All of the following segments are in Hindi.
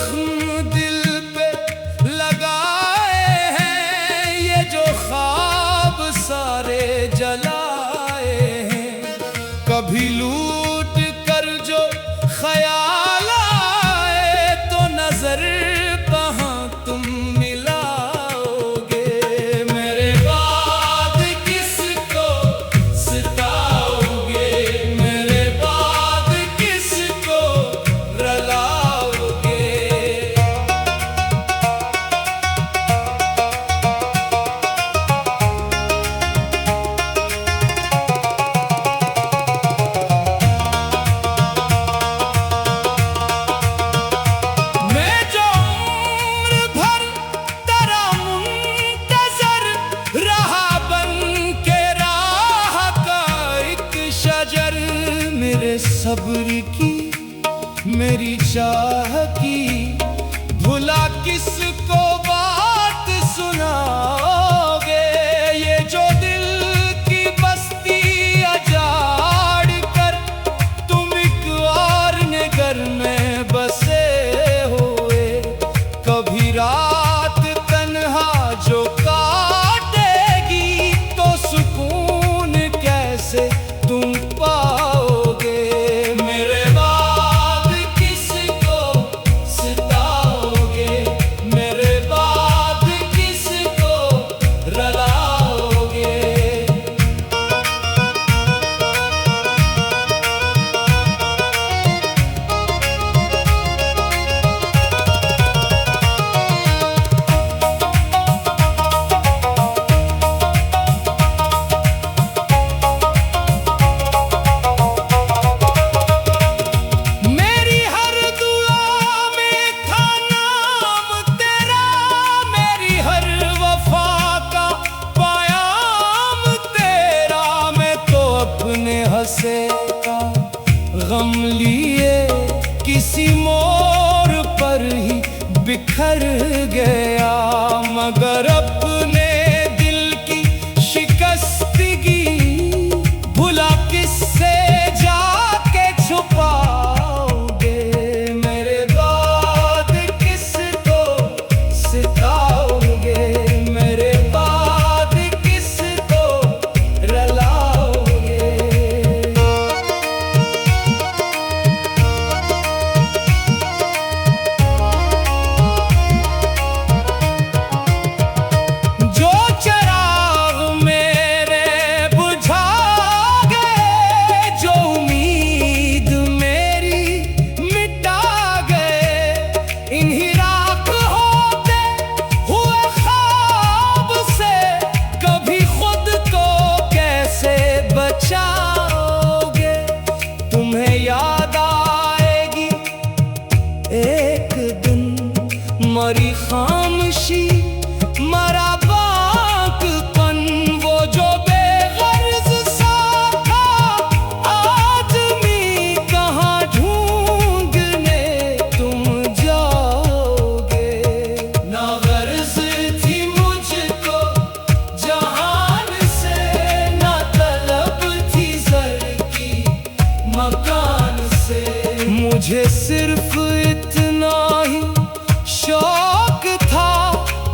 जख्म दिल पे लगाए हैं, ये जो ख्वाब सारे जलाए हैं। कभी लूट कर जो ख्याल आए तो नजर कहाँ तुम मिलाओगे। मेरे बाद किसको सिताओगे, मेरे बाद किसको रलाओगे। मैं जो उम्र भर तेरा मुंतज़र रहा, बन के राह का एक शजर। मेरे सब्र की, मेरी चाह की, भुला किसको बात सुनाओगे। ये जो दिल की बस्ती अजाड़ कर तुम एक और नगर में बसे हुए। कभी रात तन्हा जो काटेगी तो सुकून कैसे तुम पाओगे। मेरे बाद किसको सिताओगे, मेरे बाद किसको रलाओगे। मेरी हर दुआ में था नाम तेरा, मेरी हर वफा का पयाम तेरा। मैं तो अपने हंसे का गम लिए किसी मोड़ पर ही बिखर गया। मगर अपने दिल की शिकस्तगी भुला किससे जाके छुपाओगे। मेरे बाद किसको सिताओगे, मेरे बाद किसको रलाओगे। जो चिराग मेरे बुझाओगे, जो उम्मीद मेरी मिटा गए। इन्हीं राख होते हुए ख्वाब से कभी खुद को कैसे बचाओगे। तुम्हें याद आएगी एक दिन मरी खामोशी, मरा बाकपन। वो जो बेगर्ज सा था आदमी, कहाँ ढूंढने तुम जाओगे। ना गर्ज थी मुझको जहान से, ना तलब थी ज़र की मकान से। मुझे सिर्फ इतना ही शौक था,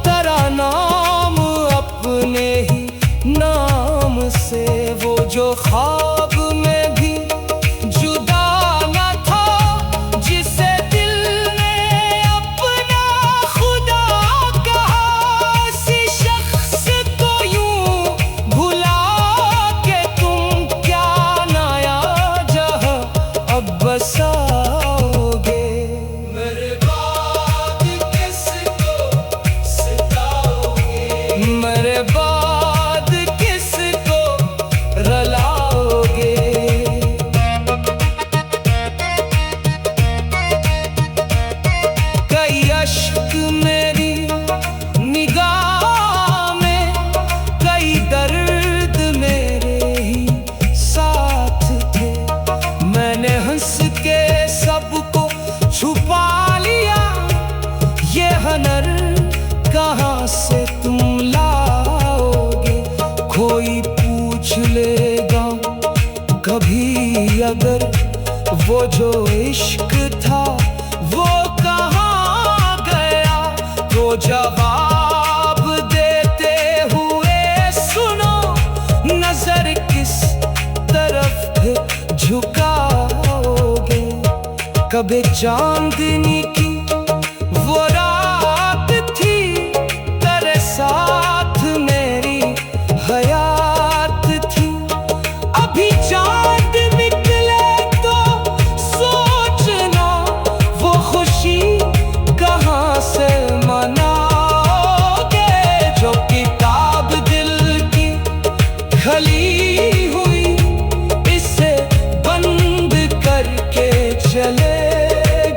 तेरा नाम अपने ही नाम से। वो जो ख्वाब में भी जुदा न था, जिसे दिल ने अपना खुदा कहा। इसी शख्स को यूं भुला के तुम क्या नया जहां अब बसाओगे। मेरे बाद किसको सिताओगे, मेरे बाद किसको रलाओगे। कई अश्क मेरी निगाह में, कई दर्द मेरे ही साथ थे। मैंने हंस के सबको छुपा लिया, ये हनर कहाँ से तुम लाओगे। कोई पूछ लेगा कभी अगर वो जो इश्क था वो कहाँ जवाब देते हुए सुनो, नजर किस तरफ झुकाओगे। कभी चांदनी की वो रात थी, तेरे साथ मेरी हयात थी। अभी चांद निकले तो सोचना, वो खुशी कहाँ से मनाओगे। जो किताब दिल की खली हुई, इसे बंद करके चले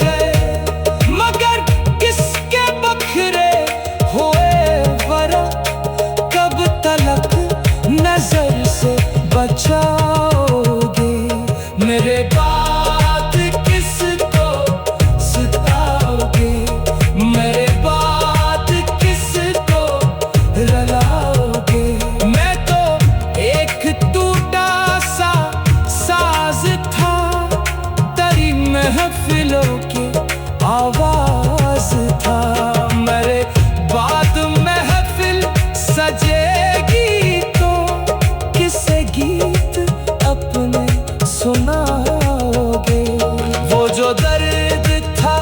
गए। मगर किसके बखरे हुए वरा, कब तलक नजर से बचाओगे। मेरे बात किसको सताओगे, मेरे बात किसको रुलाओगे। मैं तो एक टूटा सा साज था, तेरी महफिलों की आवाज था। मेरे बाद महफिल सजेगी तो किसे गीत अपने सुनाओगे। वो जो दर्द था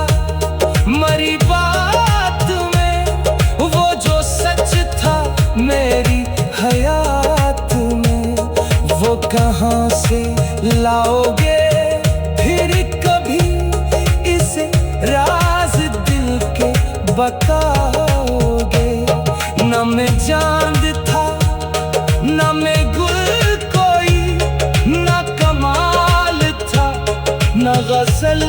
मरी बात में, वो जो सच था मेरी हयात में, वो कहाँ से लाओगे फिर कभी इसे राज दिल के बताओगे। न मैं चांद था न मैं गुल कोई, न कमाल था न गजल।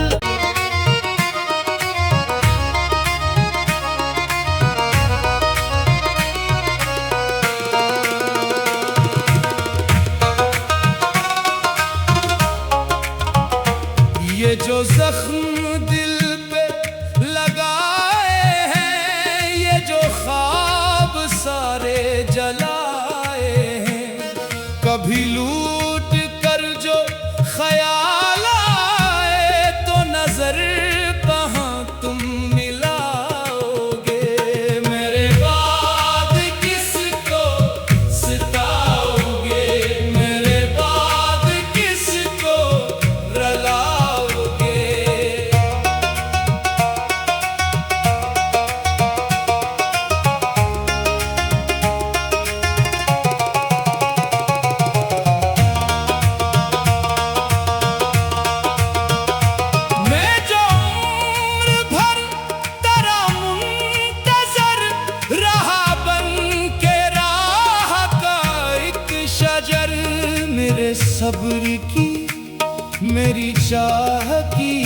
ये जो जख्म दिल पे लगाए हैं, ये जो ख्वाब सारे जलाए हैं, कभी लूट कर जो ख्याल आए तो नजर कहाँ तुम मिलाओगे। मेरे बाद किसको सताओगे, मेरे बाद किसको रुलाओगे। मैं जो उम्र भर तेरा मुंतजर रहा, बन के राह का एक शजर। मेरे सब्र की मेरी चाह की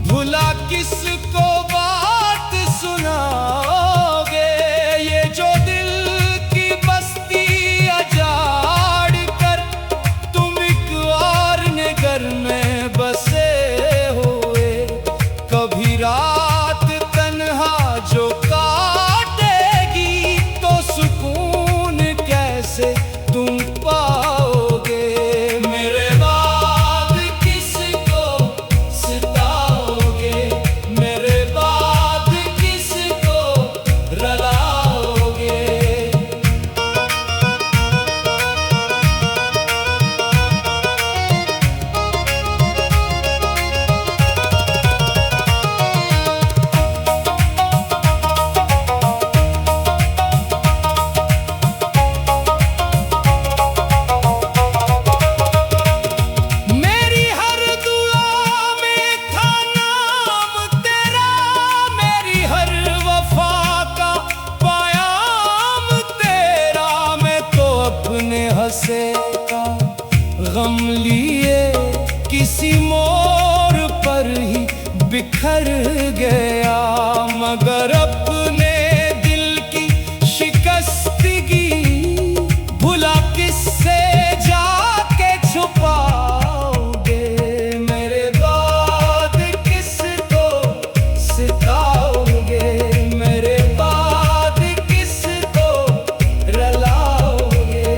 भुला किसको बात सुनाओगे। ये जो दिल की बस्ती अजाड़ कर तुम एक और नगर में बसे हुए, कभी रात तन्हा जो काटेगी तो सुकून कैसे तुम पाओगे। मेरे बाद किसको सताओगे, मेरे बाद किसको रुलाओगे। मेरी हर दुआ में था नाम तेरा, मेरी हर वफा का पयाम तेरा। मैं तो अपने हंसे का गम लिए किसी मोड़ पर ही बिखर गया, मगर अपने दिल की शिकस्तगी भुला किससे जाके छुपाओगे। मेरे बाद किसको सताओगे, मेरे बाद किसको रुलाओगे।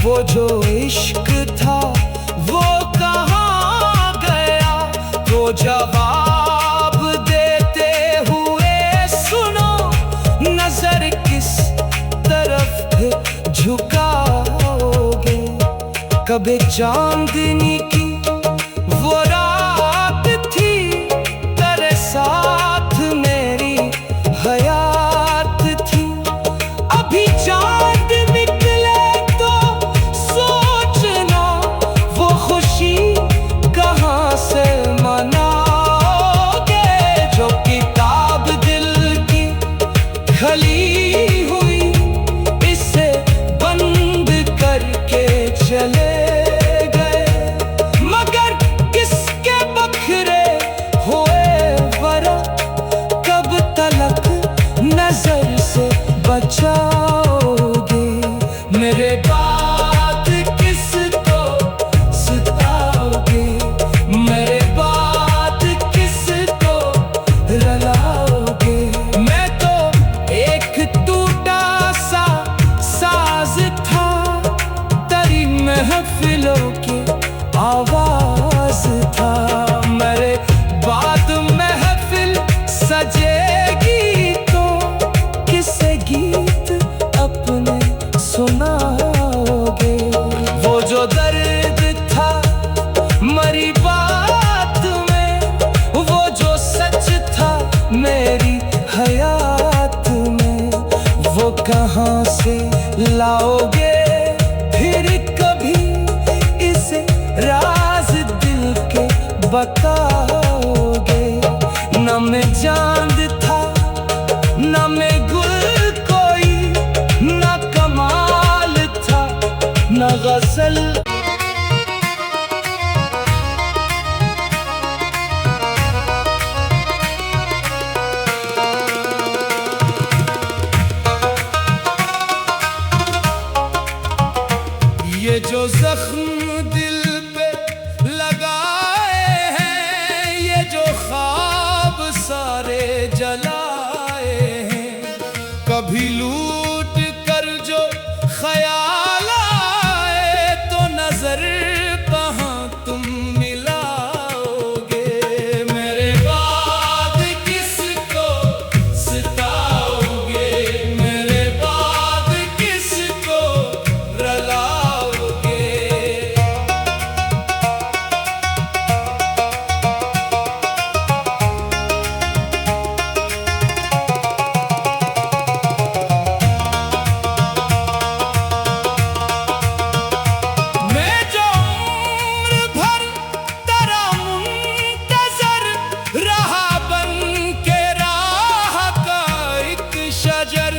वो जो इश्क था वो कहाँ गया? तो जवाब देते हुए सुनो, नजर किस तरफ झुकाओगे? कभी चांदनी की वो रात थी, तेरे साथ मेरी हयात थी। अभी चांद निकले तो सोचना, वो खुशी कहाँ से मनाओगे? जो किताब दिल की खली हुई, इसे बंद करके चले गए। मगर किसके बखरे हुए वरा, कब तलक नजर से बचाओगे? मेरे बात किसको सताओगे? मेरे बात किसको रुलाओगे? मैं तो एक टूटा सा साज था, तेरी महफिलों की आवाज था। मेरे बाद महफिल सजेगी तो किसे गीत अपने सुनाओगे? वो जो दर्द था मरी बात में, वो जो सच था मेरी हयात में, वो कहाँ से लाओगे फिर कभी? इसे राज दिल के बताओगे? न मैं चांद था न मैं गुल कोई, न कमाल था न गजल। ये जो जख्म दिल पे लगाए हैं, ये जो ख्वाब सारे जलाए हैं, कभी लूट कर जो ख्याल आए तो नजर कहाँ तुम मिलाओगे? मेरे बाद किसको सताओगे? मेरे बाद किसको रुलाओगे? मैं जो उम्र भर तेरा मुंतजर रहा, बन के राह का एक शजर।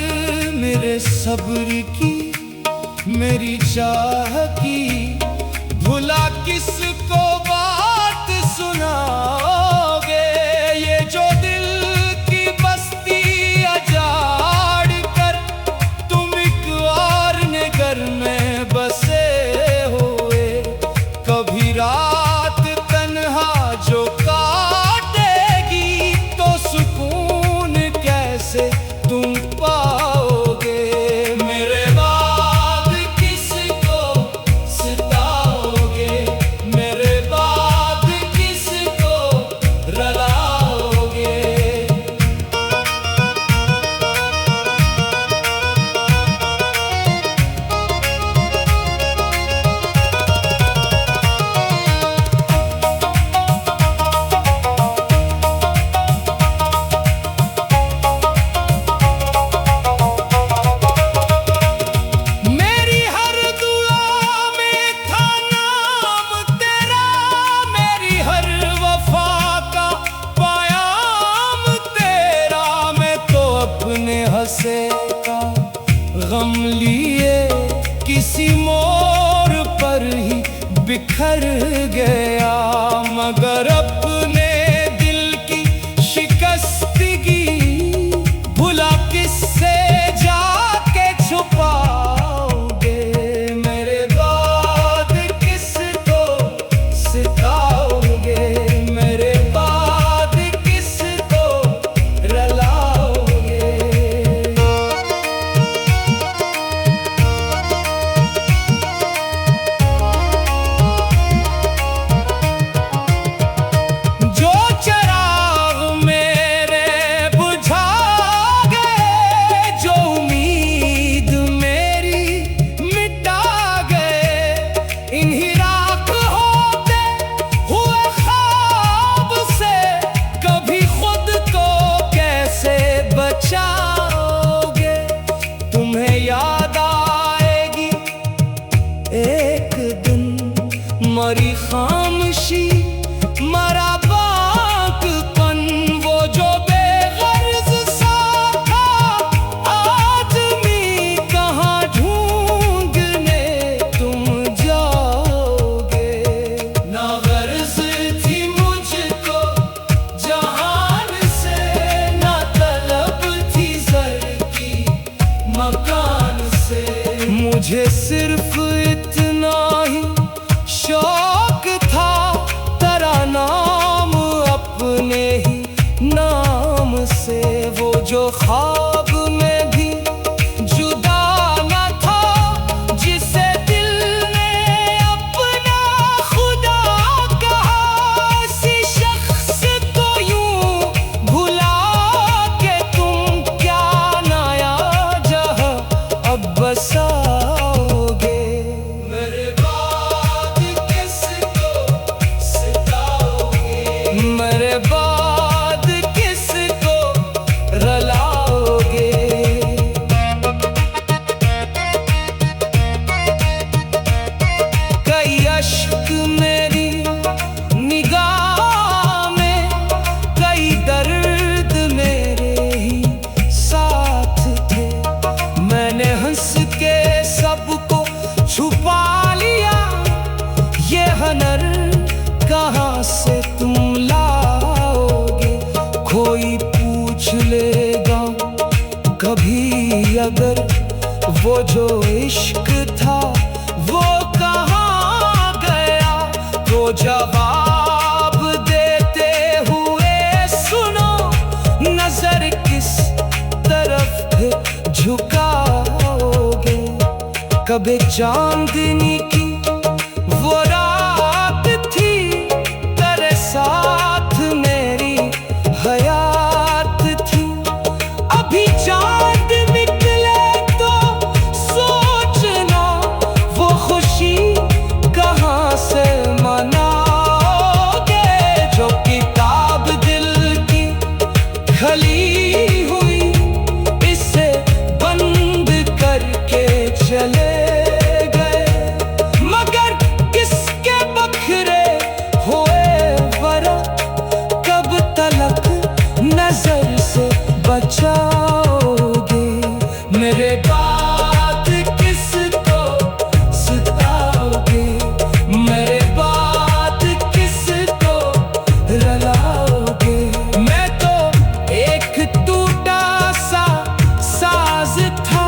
मेरे सब्र की मेरी चाह की भुला किसको बात सुनाओगे? ये जो दिल की बस्ती अजाड़ कर तुम एक और नगर में बसे हुए, कभी रात तन्हा जो काटेगी तो सुकून कैसे तुम पाओगे? मेरे बाद किसको सताओगे? मेरे बाद किसको रुलाओगे? मेरी हर दुआ में था नाम तेरा, मेरी हर वफा का पयाम तेरा। मैं तो अपने हंसे का गम लिए किसी मोड़ पर ही बिखर गया, मगर अपने दिल की शिकस्तगी भुला किससे जाके छुपाओगे? मेरे बाद किसको सताओगे? मेरे बाद किसको रुलाओगे? नाम से। वो जो ख्वाब में भी जुदा न था, जिसे दिल ने अपना खुदा कहा। इसी शख्स को यूं भुला के तुम क्या नया जहां अब बसाओगे। मेरे बाद किसको सिताओगे, मेरे बाद किसको रलाओगे। कई अश्क मेरी निगाह में, कई दर्द मेरे ही साथ थे। मैंने हंस के सबको छुपा लिया, ये हनर कहाँ से तुम लाओगे। कोई पूछ लेगा कभी अगर वो जो इश्क था वो कहाँ गया, तो जवाब देते हुए सुनो, नजर किस तरफ झुकाओगे। कभी चांदनी की वो रात थी, तेरे साथ मेरी हयात थी। अभी चांद निकले तो सोचना, वो खुशी कहाँ से मनाओगे। जो किताब दिल की खली हुई, इसे बंद करके चले गए। मगर किसके बखरे हुए वरा, कब तलक नजर से बचाओगे। मेरे बाद किसको सताओगे, मेरे बाद किसको रलाओगे। मैं तो एक टूटा सा साज था,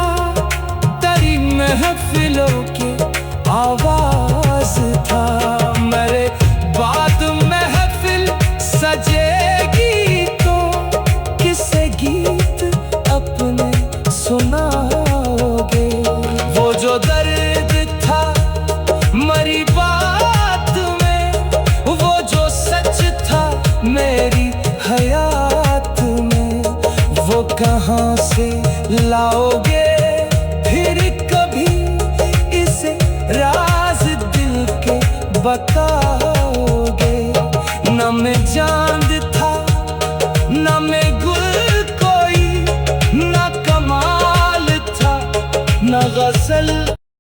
तेरी महफिलों की आवाज था। मेरे बाद महफिल सजेगी तो किसे गीत अपने सुनाओगे। वो जो दर्द था मरी बात में, वो जो सच था मेरी हयात में, वो कहाँ से लाओगे फिर कभी इसे राज दिल के बताओगे। न मैं जान